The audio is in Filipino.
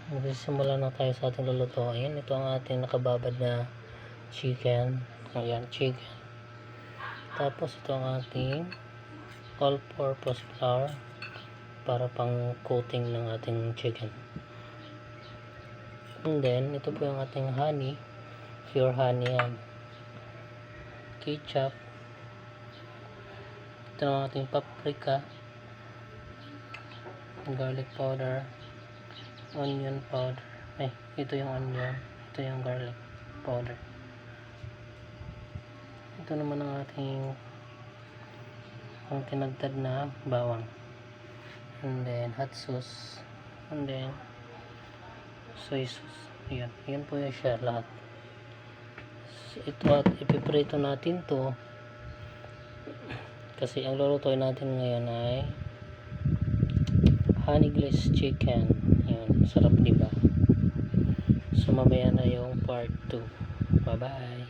Magsisimula na tayo sa ating lulutuin. Ito ang ating nakababad na chicken. Ayan, chicken. Tapos ito ang ating all-purpose flour para pang coating ng ating chicken. And then, ito po yung ating honey. Pure honey yan. Ketchup. Ito ang ating paprika. Garlic powder. Onion powder. Ito yung onion. Ito yung garlic powder. Ito naman ang ating tinagtad na bawang. And then hot sauce. And then soy sauce. Ayan. Ayan po yung siya lahat. So, ito at ipiprito natin to kasi ang lulutuin natin ngayon ay honey glazed chicken. Ayan. Sarap diba? So mamaya na yung part 2. Bye bye.